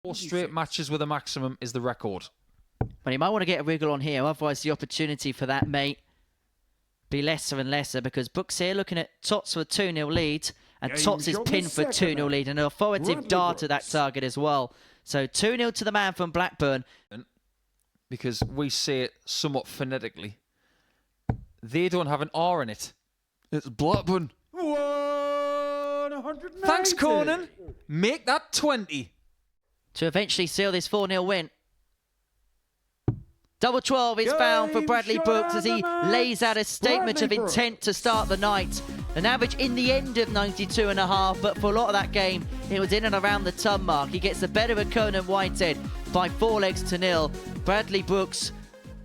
4 straight matches with a maximum is the record. But he might want to get a wriggle on here, otherwise the opportunity for that may be lesser and lesser, because Brooks here looking at Tots for a 2-0 lead, and Tots is pinned for a 2-0 lead, and an authoritative dart to that target as well. So 2-0 to the man from Blackburn. Because we say it somewhat phonetically. They don't have an R in it. It's Blackburn. 190. Thanks, Conan. Make that 20. To eventually seal this 4-0 win. Double 12 is found for Bradley Brooks as he lays out a statement of intent to start the night. An average in the end of 92.5, but for a lot of that game, it was in and around the ton mark. He gets the better of Conan Whitehead by 4 legs to 0. Bradley Brooks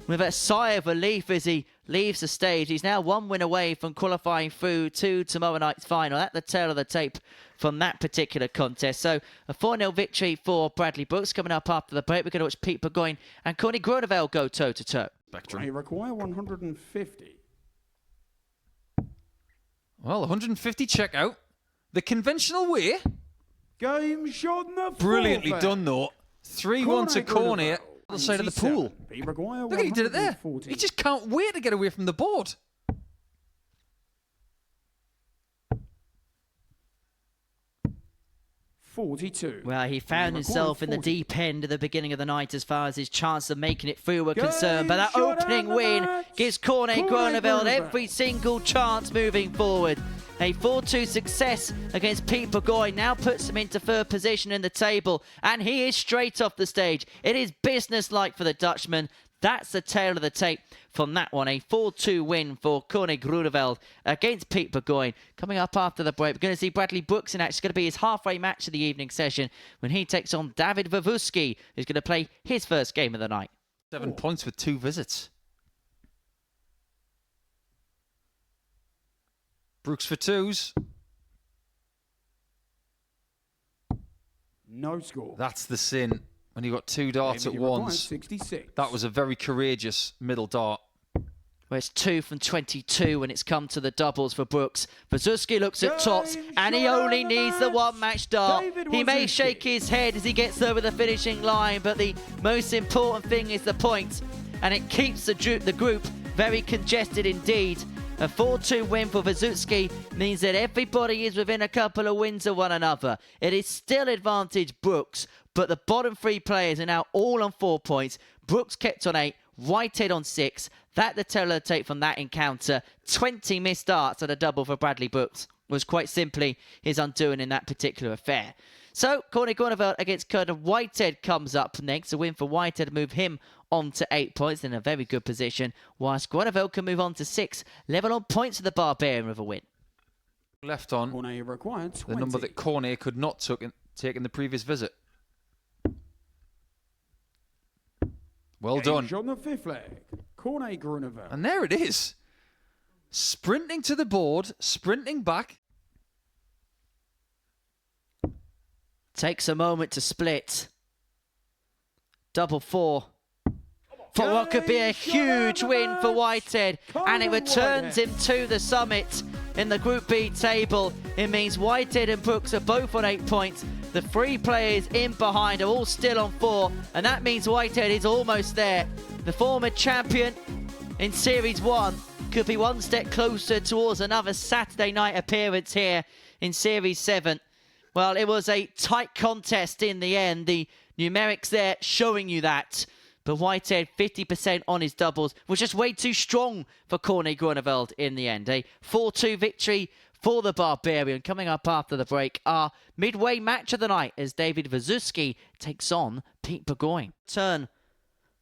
with a sigh of relief as he leaves the stage. He's now 1 win away from qualifying through to tomorrow night's final. At the tail of the tape from that particular contest. So a 4-0 victory for Bradley Brooks. Coming up after the break, we're going to watch Pete Burgoyne and Groeneveld go toe-to-toe. They require 150. Well, 150 check out. The conventional way. Game shot in the Brilliantly done, though. 3-1 to Cornet. The side of the pool. Look at he did it there. He just can't wait to get away from the board. Well, he found himself in the deep end at the beginning of the night as far as his chance of making it through were concerned. But that opening win gives Groeneveld every single chance moving forward. A 4-2 success against Pete Burgoyne now puts him into third position in the table, and he is straight off the stage. It is business-like for the Dutchman. That's the tail of the tape from that one. A 4-2 win for Groeneveld against Pete Burgoyne. Coming up after the break, we're going to see Bradley Brooks in action. It's going to be his halfway match of the evening session when he takes on David Vusi, who's going to play his first game of the night. 7 points with 2 visits. Brooks for 2s. No score. That's the sin. When you got 2 darts at once. 66. That was a very courageous middle dart. Well, it's 2 from 22 when it's come to the doubles for Brooks. Vusi looks at Tots, and he only needs the 1-match dart. He may shake his head as he gets over the finishing line, but the most important thing is the point, and it keeps the group very congested indeed. A 4-2 win for Vusi means that everybody is within a couple of wins of one another. It is still advantage Brooks, but the bottom 3 players are now all on 4 points. Brooks kept on 8, Whitehead on 6. That the tail of the tape from that encounter. 20 missed darts at a double for Bradley Brooks was quite simply his undoing in that particular affair. So, Groeneveld against Conan Whitehead comes up next. A win for Whitehead to move him on to 8 points in a very good position, whilst Groeneveld can move on to 6, level on points with the Barbarian with a win. Left on the number that Cornet could not take in the previous visit. Well done. On the 5th leg. Groeneveld. And there it is. Sprinting to the board, sprinting back. Takes a moment to split. Double 4. For what could be a huge win for Whitehead. And it returns him to the summit in the Group B table. It means Whitehead and Brooks are both on 8 points. The 3 players in behind are all still on 4. And that means Whitehead is almost there. The former champion in Series 1 could be one step closer towards another Saturday night appearance here in Series 7. Well, it was a tight contest in the end. The numerics there showing you that. But Whitehead, 50% on his doubles, was just way too strong for Groeneveld in the end. A 4-2 victory for the Barbarian. Coming up after the break, our midway match of the night as David Vusi takes on Pete Burgoyne. Turn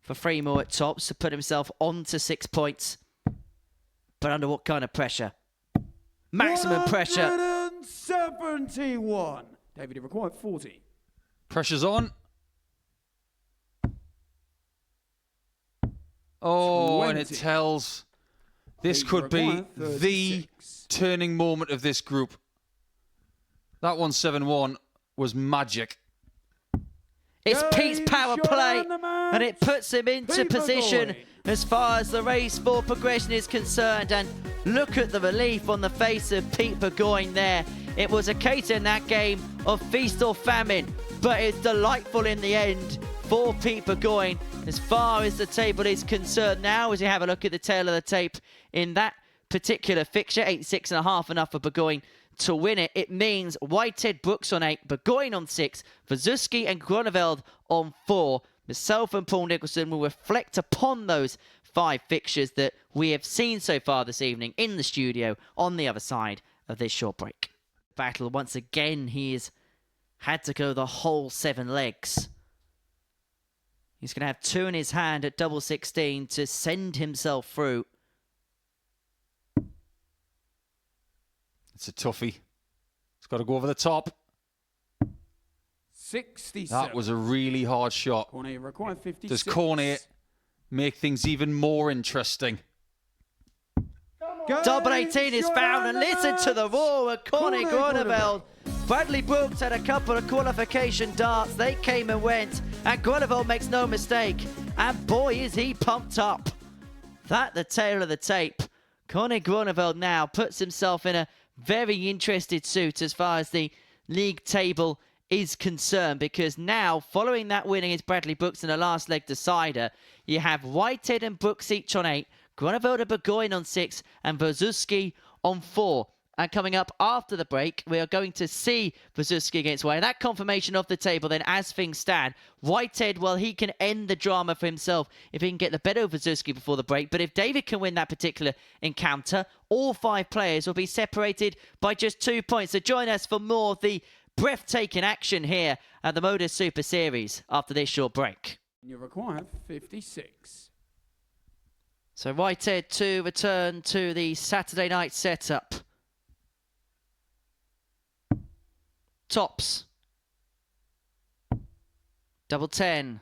for 3 more at tops to put himself on to 6 points. But under what kind of pressure? Maximum pressure. 171. David, it required 40. Pressure's on. Oh, 20. And it tells this could be the turning moment of this group. That 171 was magic. It's Pete's power play, and it puts him into position as far as the race for progression is concerned. And look at the relief on the face of Pete Burgoyne there. It was a case in that game of feast or famine. but it's delightful in the end for Pete Burgoyne as far as the table is concerned. Now, as you have a look at the tail of the tape in that particular fixture, 86.5 enough for Burgoyne to win it. It means Whitehead, Brooks on 8, Burgoyne on 6, Vusi and Groeneveld on 4. Myself and Paul Nicholson will reflect upon those 5 fixtures that we have seen so far this evening in the studio on the other side of this short break. Battle once again, he has had to go the whole 7 legs. He's going to have 2 in his hand at double 16 to send himself through. It's a toughie. It's got to go over the top. 67. That was a really hard shot. Cornet required 56. Does Cornet make things even more interesting? Double 18 is found, and listen to the roar of Cornet Groeneveld. Bradley Brooks had a couple of qualification darts. They came and went, and Groeneveld makes no mistake. And boy, is he pumped up. That the tail of the tape. Cornet Groeneveld now puts himself in a very interested suit as far as the league table is concerned, because now, following that win against Bradley Brooks in the last leg decider, you have Whitehead and Brooks each on 8, Groeneveld and Burgoyne on 6, and Vusi on 4. And coming up after the break, we are going to see Vusi against Whitehead. That confirmation of the table then, as things stand. Whitehead, well, he can end the drama for himself if he can get the better of Vusi before the break. But if David can win that particular encounter, all 5 players will be separated by just 2 points. So join us for more of the breathtaking action here at the Modus Super Series after this short break. You require 56. So Whitehead to return to the Saturday night setup. Tops. Double 10.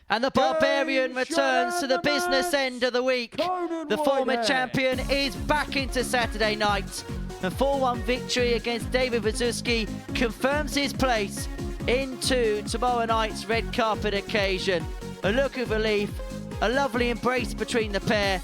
And the Barbarian returns to the business end of the week. The former champion is back into Saturday night. A 4-1 victory against David Vusi confirms his place into tomorrow night's red carpet occasion. A look of relief, a lovely embrace between the pair.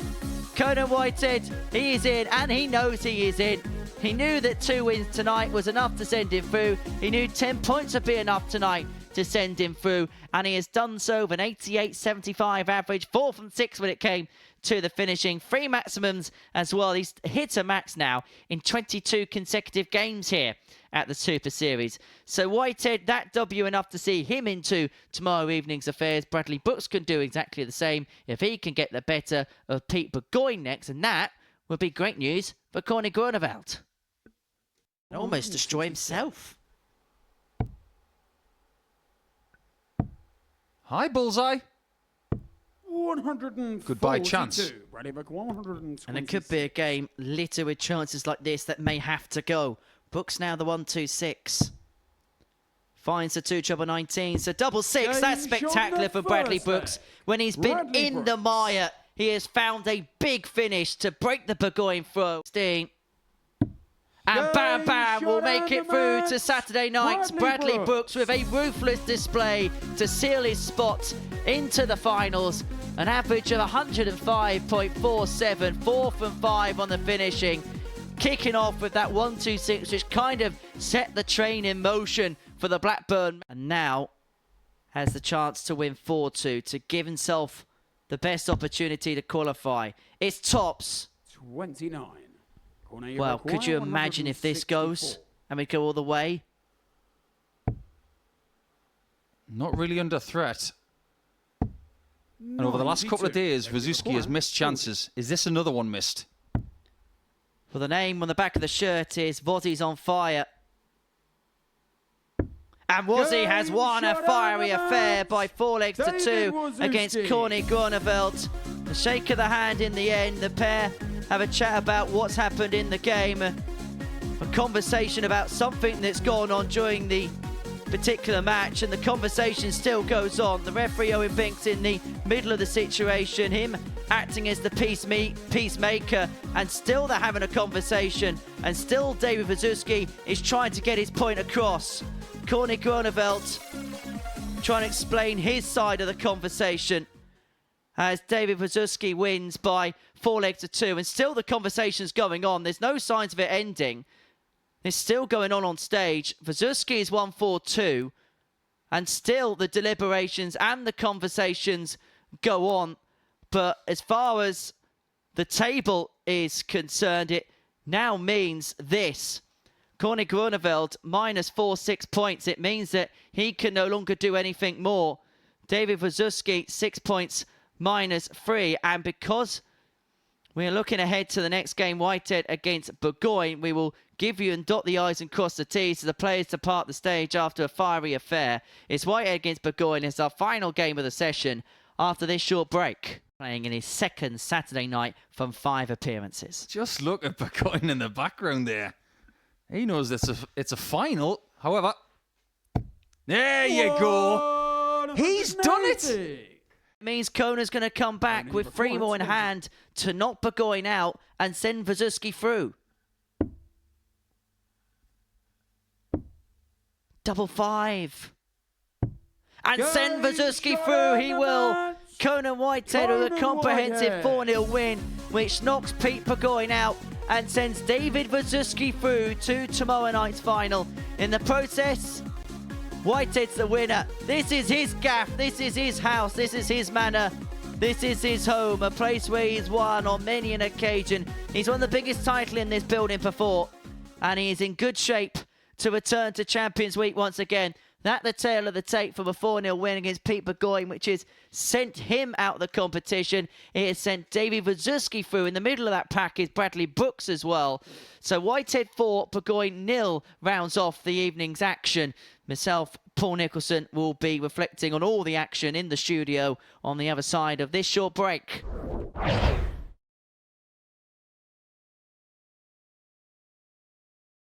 Conan Whitehead, he is in, and he knows he is in. He knew that 2 wins tonight was enough to send him through. He knew 10 points would be enough tonight to send him through, and he has done so with an 88.75 average, 4 from 6 when it came to the finishing. 3 maximums as well. He's hit a max now in 22 consecutive games here at the Super Series. So Whitehead, that W enough to see him into tomorrow evening's affairs. Bradley Brooks can do exactly the same if he can get the better of Pete Burgoyne next, and that would be great news for Cornet Groeneveld. Almost destroy himself. Hi, Bullseye. 142. Goodbye, chance. And it could be a game littered with chances like this that may have to go. Brooks now the 1-2-6. Finds the 2 treble 19. So double 6. That's spectacular for Bradley Brooks. When he's been in the mire, he has found a big finish to break the Burgoyne throw. Sting. And Bam Bam will make it through to Saturday night. Bradley Brooks with a ruthless display to seal his spot into the finals. An average of 105.47, 4 from 5 on the finishing. Kicking off with that 1-2-6, which kind of set the train in motion for the Blackburn. And now has the chance to win 4-2 to give himself the best opportunity to qualify. It's tops. 29. Well, could you imagine if this goes and we go all the way? Not really under threat. And over the last couple of days, Vusi has missed chances. Is this another one missed? Well, the name on the back of the shirt is Vusi's on fire. And Vusi has won a fiery affair by 4 legs to 2 against Cornet Groeneveld. A shake of the hand in the end. The pair have a chat about what's happened in the game. A conversation about something that's gone on during the particular match, and the conversation still goes on. The referee Owen Binks in the middle of the situation, him acting as the peacemaker, and still they're having a conversation, and still David Vusi is trying to get his point across. Cornet Groeneveld trying to explain his side of the conversation as David Vusi wins by 4 legs to 2, and still the conversation's going on. There's no signs of it ending. is still going on stage. Vusi is 1-4-2, and still the deliberations and the conversations go on. But as far as the table is concerned, it now means this. Groeneveld minus 4-6 points. It means that he can no longer do anything more. David Vusi 6 points minus 3. And because we're looking ahead to the next game, Whitehead against Burgoyne, we will give you and dot the I's and cross the T's as the players depart the stage after a fiery affair. It's Whitehead against Burgoyne. It's our final game of the session after this short break. Playing in his second Saturday night from 5 appearances. Just look at Burgoyne in the background there. He knows it's a final. However, there you go. He's done it. It means Kona's going to come back with 3 more in hand to knock Burgoyne out and send Vusi through. Double 5. And send Vusi through. He will. Conan Whitehead with a comprehensive 4-0 win, which knocks Pete Burgoyne out and sends David Vusi through to tomorrow night's final. In the process, Whitehead's the winner. This is his gaff, this is his house, this is his manor, this is his home, a place where he's won on many an occasion. He's won the biggest title in this building before, and he is in good shape to return to Champions Week once again. That the tail of the tape from a 4-0 win against Pete Burgoyne, which has sent him out of the competition. It has sent David Vusi through. In the middle of that pack is Bradley Brooks as well. So Whitehead 4, Burgoyne 0 rounds off the evening's action. Myself, Paul Nicholson, will be reflecting on all the action in the studio on the other side of this short break.